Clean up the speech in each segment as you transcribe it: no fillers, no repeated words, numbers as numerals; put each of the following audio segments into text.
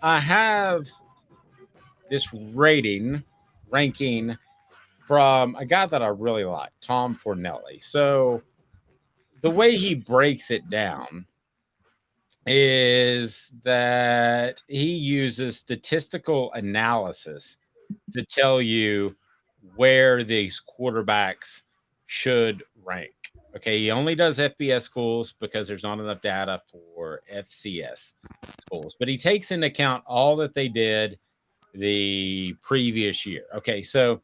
I have this ranking from a guy that I really like, Tom Fornelli. So the way he breaks it down is that he uses statistical analysis to tell you where these quarterbacks should rank. Okay, he only does FBS schools because there's not enough data for FCS schools, but he takes into account all that they did the previous year. Okay, so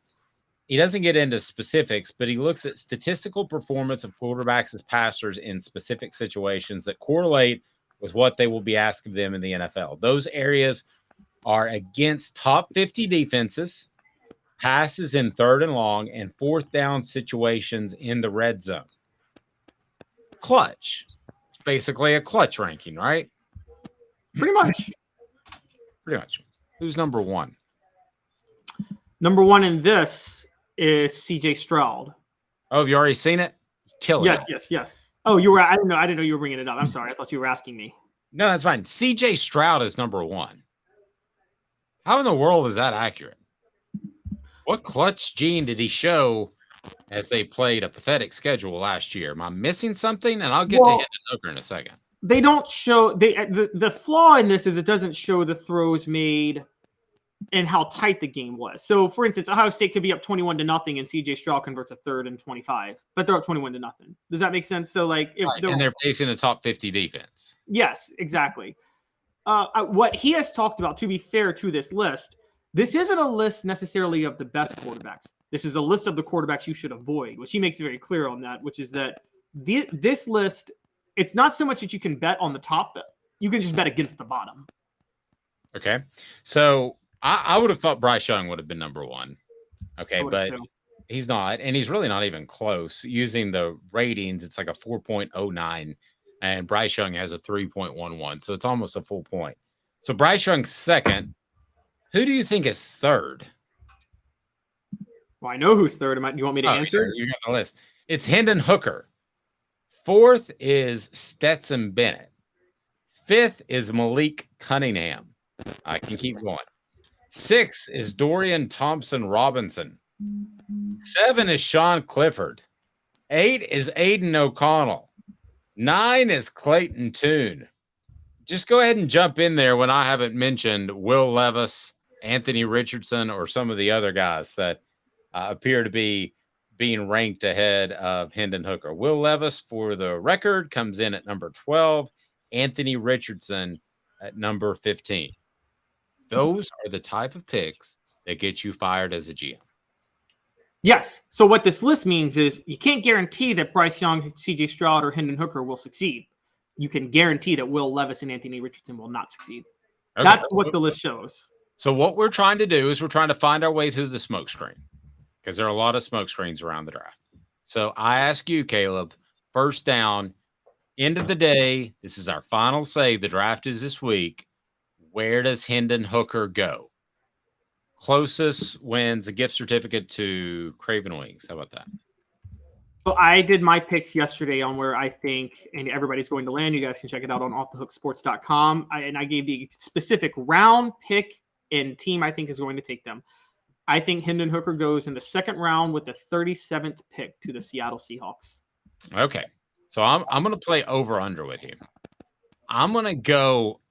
he doesn't get into specifics, but he looks at statistical performance of quarterbacks as passers in specific situations that correlate with what they will be asked of them in the NFL. Those areas are against top 50 defenses, passes in third and long, and fourth down situations in the red zone. Clutch. It's basically a clutch ranking, right? Pretty much. Pretty much. Who's number one? Number one in this is CJ Stroud. Oh, have you already seen it? Kill it. Yes. Oh, you were. I didn't know you were bringing it up. I'm sorry. I thought you were asking me. No, that's fine. CJ Stroud is number one. How in the world is that accurate? What clutch gene did he show as they played a pathetic schedule last year? Am I missing something? And I'll get to Hendon Hooker in a second. They don't show the flaw in this is it doesn't show the throws made and how tight the game was. So, for instance, Ohio State could be up 21-0, and CJ Stroud converts a third and 25, but they're up 21-0. Does that make sense? So, like, if and they're facing a top 50 defense. Yes, exactly. What he has talked about, to be fair to this list, this isn't a list necessarily of the best quarterbacks. This is a list of the quarterbacks you should avoid, which he makes very clear on that, which is that this list, it's not so much that you can bet on the top, but you can just bet against the bottom. Okay. So I would have thought Bryce Young would have been number one. Okay, but he's not, and he's really not even close. Using the ratings, it's like a 4.09, and Bryce Young has a 3.11, so it's almost a full point. So Bryce Young's second. Who do you think is third? Well, I know who's third. You want me to answer? You got the list. It's Hendon Hooker. Fourth is Stetson Bennett. Fifth is Malik Cunningham. I can keep going. 6 is Dorian Thompson-Robinson. 7 is Sean Clifford. 8 is Aiden O'Connell. 9 is Clayton Tune. Just go ahead and jump in there when I haven't mentioned Will Levis, Anthony Richardson, or some of the other guys that appear to be being ranked ahead of Hendon Hooker. Will Levis, for the record, comes in at number 12. Anthony Richardson at number 15. Those are the type of picks that get you fired as a GM. Yes. So what this list means is you can't guarantee that Bryce Young, CJ Stroud, or Hendon Hooker will succeed. You can guarantee that Will Levis and Anthony Richardson will not succeed. Okay. That's what the list shows. So what we're trying to do is we're trying to find our way through the smoke screen, because there are a lot of smoke screens around the draft. So I ask you, Caleb, first down, end of the day, this is our final say. The draft is this week. Where does Hendon Hooker go? Closest wins a gift certificate to Craven Wings. How about that? So I did my picks yesterday on where I think, and everybody's going to land. You guys can check it out on offthehooksports.com. And I gave the specific round pick and team I think is going to take them. I think Hendon Hooker goes in the second round with the 37th pick to the Seattle Seahawks. Okay. So I'm going to play over-under with you. I'm going to go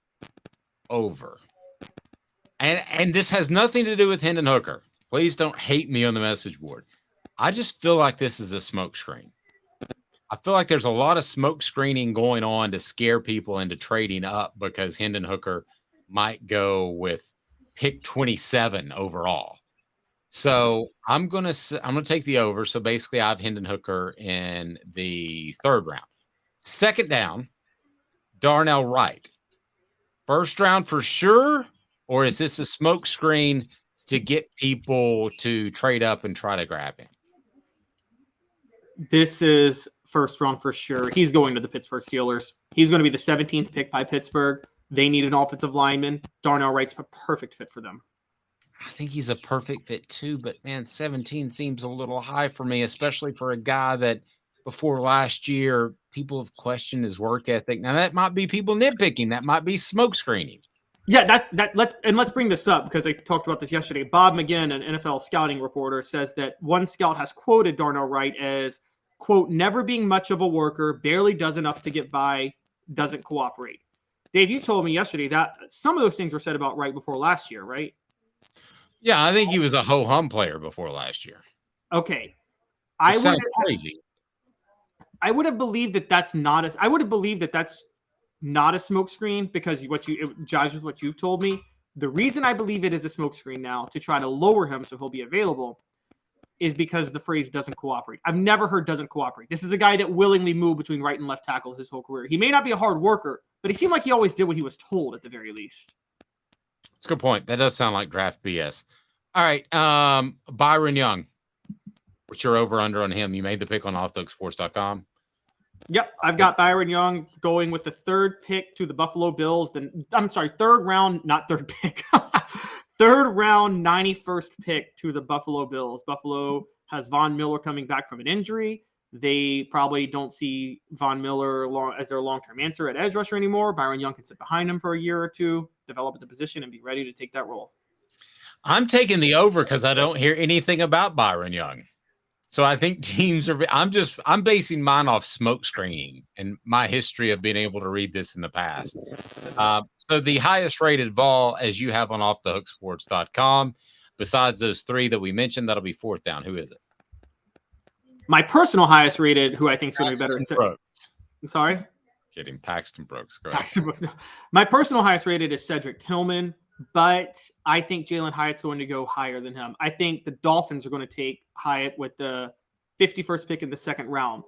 over. And this has nothing to do with Hendon Hooker. Please don't hate me on the message board. I just feel like this is a smoke screen. I feel like there's a lot of smoke screening going on to scare people into trading up because Hendon Hooker might go with pick 27 overall. So I'm gonna take the over. So basically, I have Hendon Hooker in the third round. Second down, Darnell Wright. First round for sure, or is this a smoke screen to get people to trade up and try to grab him? This is first round for sure. He's going to the Pittsburgh Steelers. He's going to be the 17th pick by Pittsburgh. They need an offensive lineman. Darnell Wright's a perfect fit for them. I think he's a perfect fit too, but man, 17 seems a little high for me, especially for a guy that before last year, people have questioned his work ethic. Now, that might be people nitpicking. That might be smoke screening. Yeah, let's bring this up because I talked about this yesterday. Bob McGinn, an NFL scouting reporter, says that one scout has quoted Darnell Wright as, quote, never being much of a worker, barely does enough to get by, doesn't cooperate. Dave, you told me yesterday that some of those things were said about Wright before last year, right? Yeah, I think he was a ho-hum player before last year. Okay. Sounds crazy. I would have believed that that's not a smokescreen because it jives with what you've told me. The reason I believe it is a smokescreen now to try to lower him so he'll be available is because the phrase doesn't cooperate. I've never heard doesn't cooperate. This is a guy that willingly moved between right and left tackle his whole career. He may not be a hard worker, but he seemed like he always did what he was told at the very least. That's a good point. That does sound like draft BS. All right. Byron Young. What's your over-under on him? You made the pick on offthehooksports.com. Yep, I've got Byron Young going with the third pick to the Buffalo Bills. Third round, not third pick. Third round, 91st pick to the Buffalo Bills. Buffalo has Von Miller coming back from an injury. They probably don't see Von Miller as their long-term answer at edge rusher anymore. Byron Young can sit behind him for a year or two, develop at the position, and be ready to take that role. I'm taking the over because I don't hear anything about Byron Young. So I think teams are. I'm basing mine off smoke screening and my history of being able to read this in the past. So the highest rated Vol, as you have on offthehooksports.com, besides those three that we mentioned, that'll be fourth down. Who is it? My personal highest rated, who I think is going to be better. Brooks. I'm sorry. Kidding, Paxton Brooks. Paxton Brooks. No. My personal highest rated is Cedric Tillman. But I think Jalen Hyatt's going to go higher than him. I think the Dolphins are going to take Hyatt with the 51st pick in the second round.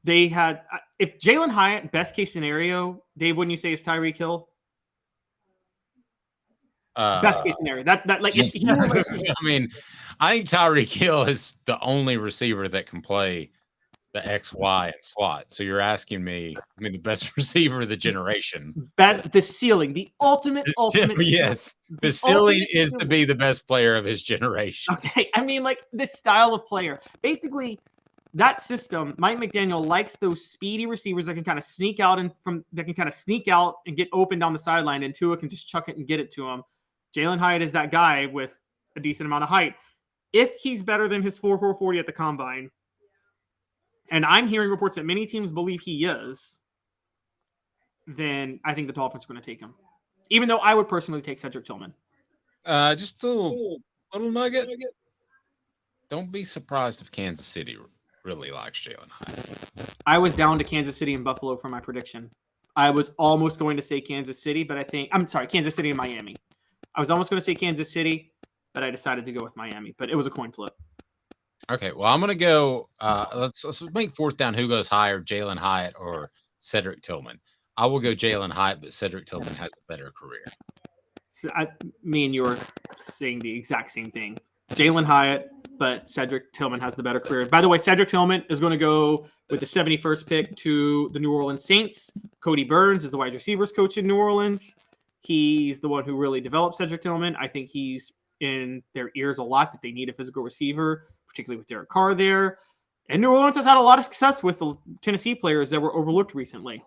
They had, if Jalen Hyatt, best case scenario, Dave, wouldn't you say is Tyreek Hill? Best case scenario. I mean, I think Tyreek Hill is the only receiver that can play the X, Y, and slot. So you're asking me, the best receiver of the generation. The ceiling, the ultimate. Yes. The ceiling is to be the best player of his generation. Okay. This style of player. Basically, that system, Mike McDaniel likes those speedy receivers that can kind of sneak out and get open down the sideline, and Tua can just chuck it and get it to him. Jalen Hyatt is that guy with a decent amount of height. If he's better than his 4.4 40 at the combine, and I'm hearing reports that many teams believe he is, then I think the Dolphins are going to take him. Even though I would personally take Cedric Tillman. Just a little nugget. Don't be surprised if Kansas City really likes Jalen Hyatt. I was down to Kansas City and Buffalo for my prediction. I was almost going to say Kansas City, but Kansas City and Miami. I was almost going to say Kansas City, but I decided to go with Miami. But it was a coin flip. Okay, well, I'm going to go. Let's make fourth down. Who goes higher, Jalen Hyatt or Cedric Tillman? I will go Jalen Hyatt, but Cedric Tillman has a better career. So me and you are saying the exact same thing. Jalen Hyatt, but Cedric Tillman has the better career. By the way, Cedric Tillman is going to go with the 71st pick to the New Orleans Saints. Cody Burns is the wide receivers coach in New Orleans. He's the one who really developed Cedric Tillman. I think he's in their ears a lot that they need a physical receiver, particularly with Derek Carr there. And New Orleans has had a lot of success with the Tennessee players that were overlooked recently.